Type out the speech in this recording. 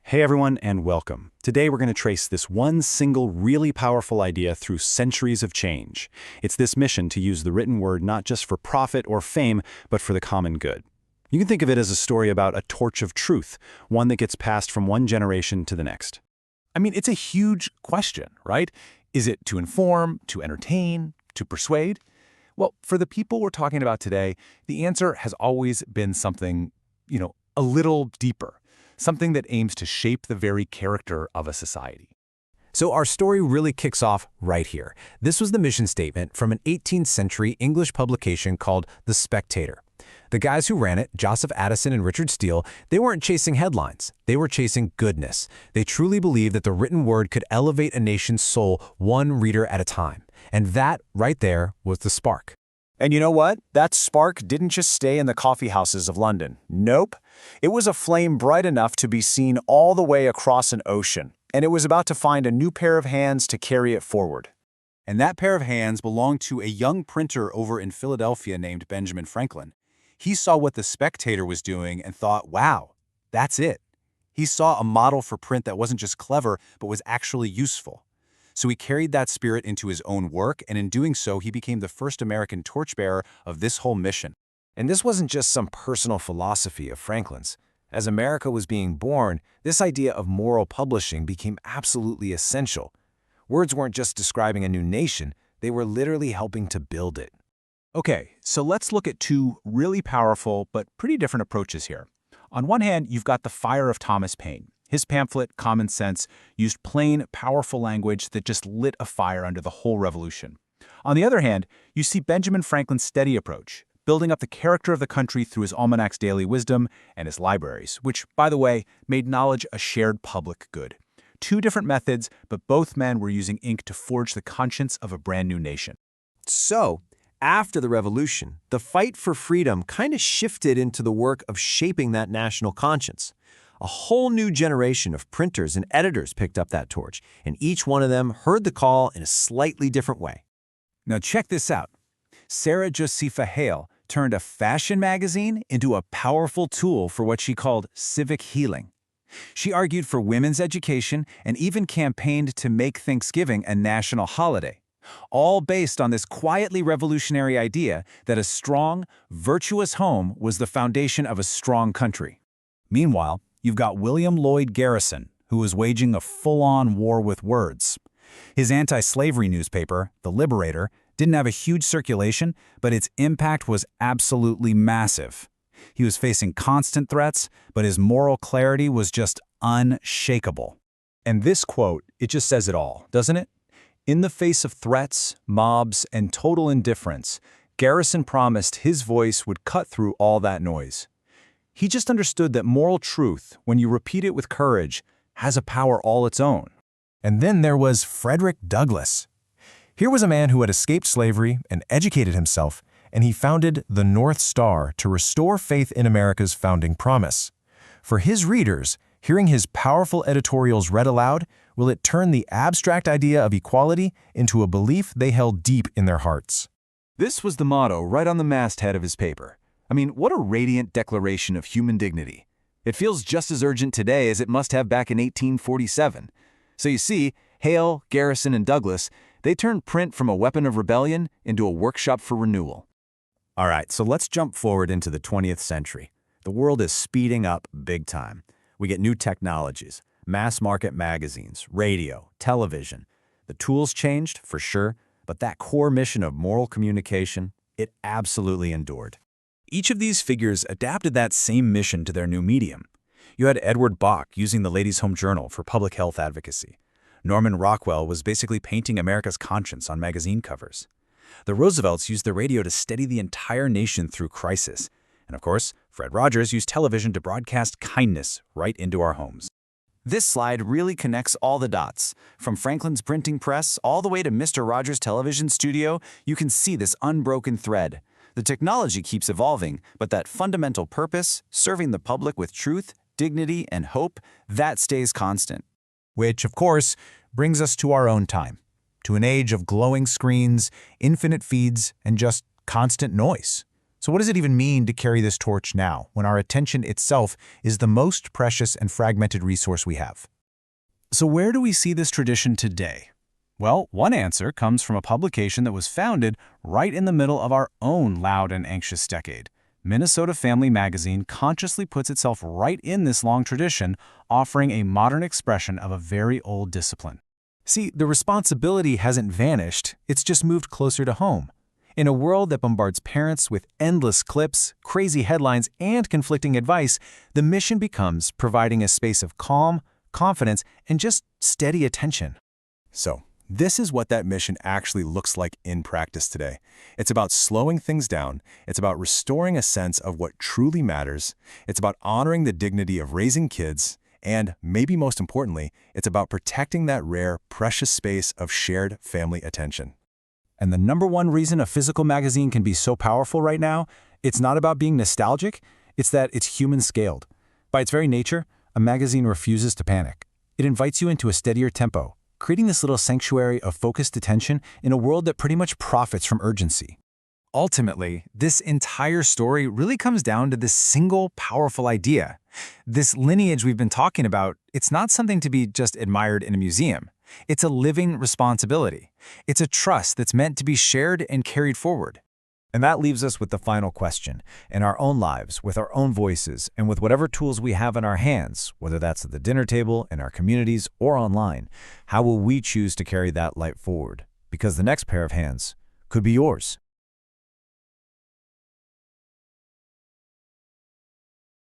Hey everyone, and welcome. Today we're going to trace this one single really powerful idea through centuries of change. It's this mission to use the written word not just for profit or fame, but for the common good. You can think of it as a story about a torch of truth, one that gets passed from one generation to the next. It's a huge question, right? Is it to inform, to entertain, to persuade? Well, for the people we're talking about today, the answer has always been something, a little deeper. Something that aims to shape the very character of a society. So our story really kicks off right here. This was the mission statement from an 18th century English publication called The Spectator. The guys who ran it, Joseph Addison and Richard Steele, they weren't chasing headlines. They were chasing goodness. They truly believed that the written word could elevate a nation's soul one reader at a time. And that, right there, was the spark. And you know what? That spark didn't just stay in the coffee houses of London. Nope. It was a flame bright enough to be seen all the way across an ocean, and it was about to find a new pair of hands to carry it forward. And that pair of hands belonged to a young printer over in Philadelphia named Benjamin Franklin. He saw what the Spectator was doing and thought, wow, that's it. He saw a model for print that wasn't just clever, but was actually useful. So he carried that spirit into his own work, and in doing so, he became the first American torchbearer of this whole mission. And this wasn't just some personal philosophy of Franklin's. As America was being born, this idea of moral publishing became absolutely essential. Words weren't just describing a new nation, they were literally helping to build it. Okay, so let's look at two really powerful but pretty different approaches here. On one hand, you've got the fire of Thomas Paine. His pamphlet, Common Sense, used plain, powerful language that just lit a fire under the whole revolution. On the other hand, you see Benjamin Franklin's steady approach, building up the character of the country through his Almanac's Daily Wisdom and his libraries, which, by the way, made knowledge a shared public good. Two different methods, but both men were using ink to forge the conscience of a brand new nation. So, after the revolution, the fight for freedom kind of shifted into the work of shaping that national conscience. A whole new generation of printers and editors picked up that torch, and each one of them heard the call in a slightly different way. Now check this out. Sarah Josepha Hale turned a fashion magazine into a powerful tool for what she called civic healing. She argued for women's education and even campaigned to make Thanksgiving a national holiday, all based on this quietly revolutionary idea that a strong, virtuous home was the foundation of a strong country. Meanwhile, you've got William Lloyd Garrison, who was waging a full-on war with words. His anti-slavery newspaper, The Liberator, didn't have a huge circulation, but its impact was absolutely massive. He was facing constant threats, but his moral clarity was just unshakable. And this quote, it just says it all, doesn't it? In the face of threats, mobs, and total indifference, Garrison promised his voice would cut through all that noise. He just understood that moral truth, when you repeat it with courage, has a power all its own. And then there was Frederick Douglass. Here was a man who had escaped slavery and educated himself, and he founded the North Star to restore faith in America's founding promise. For his readers, hearing his powerful editorials read aloud, will it turn the abstract idea of equality into a belief they held deep in their hearts. This was the motto right on the masthead of his paper. What a radiant declaration of human dignity. It feels just as urgent today as it must have back in 1847. So you see, Hale, Garrison, and Douglass, they turned print from a weapon of rebellion into a workshop for renewal. All right, so let's jump forward into the 20th century. The world is speeding up big time. We get new technologies, mass market magazines, radio, television. The tools changed, for sure, but that core mission of moral communication, it absolutely endured. Each of these figures adapted that same mission to their new medium. You had Edward Bok using the Ladies' Home Journal for public health advocacy. Norman Rockwell was basically painting America's conscience on magazine covers. The Roosevelts used the radio to steady the entire nation through crisis. And of course, Fred Rogers used television to broadcast kindness right into our homes. This slide really connects all the dots. From Franklin's printing press all the way to Mr. Rogers' television studio, you can see this unbroken thread. The technology keeps evolving, but that fundamental purpose, serving the public with truth, dignity, and hope, that stays constant. Which, of course, brings us to our own time, to an age of glowing screens, infinite feeds, and just constant noise. So what does it even mean to carry this torch now, when our attention itself is the most precious and fragmented resource we have? So where do we see this tradition today? Well, one answer comes from a publication that was founded right in the middle of our own loud and anxious decade. Minnesota Family Magazine consciously puts itself right in this long tradition, offering a modern expression of a very old discipline. See, the responsibility hasn't vanished, it's just moved closer to home. In a world that bombards parents with endless clips, crazy headlines, and conflicting advice, the mission becomes providing a space of calm, confidence, and just steady attention. So, this is what that mission actually looks like in practice today. It's about slowing things down. It's about restoring a sense of what truly matters. It's about honoring the dignity of raising kids. And, maybe most importantly, it's about protecting that rare, precious space of shared family attention. And the number one reason a physical magazine can be so powerful right now, it's not about being nostalgic, it's that it's human-scaled. By its very nature, a magazine refuses to panic. It invites you into a steadier tempo, creating this little sanctuary of focused attention in a world that pretty much profits from urgency. Ultimately, this entire story really comes down to this single powerful idea. This lineage we've been talking about, it's not something to be just admired in a museum. It's a living responsibility. It's a trust that's meant to be shared and carried forward. And that leaves us with the final question. In our own lives, with our own voices, and with whatever tools we have in our hands, whether that's at the dinner table, in our communities, or online, how will we choose to carry that light forward? Because the next pair of hands could be yours.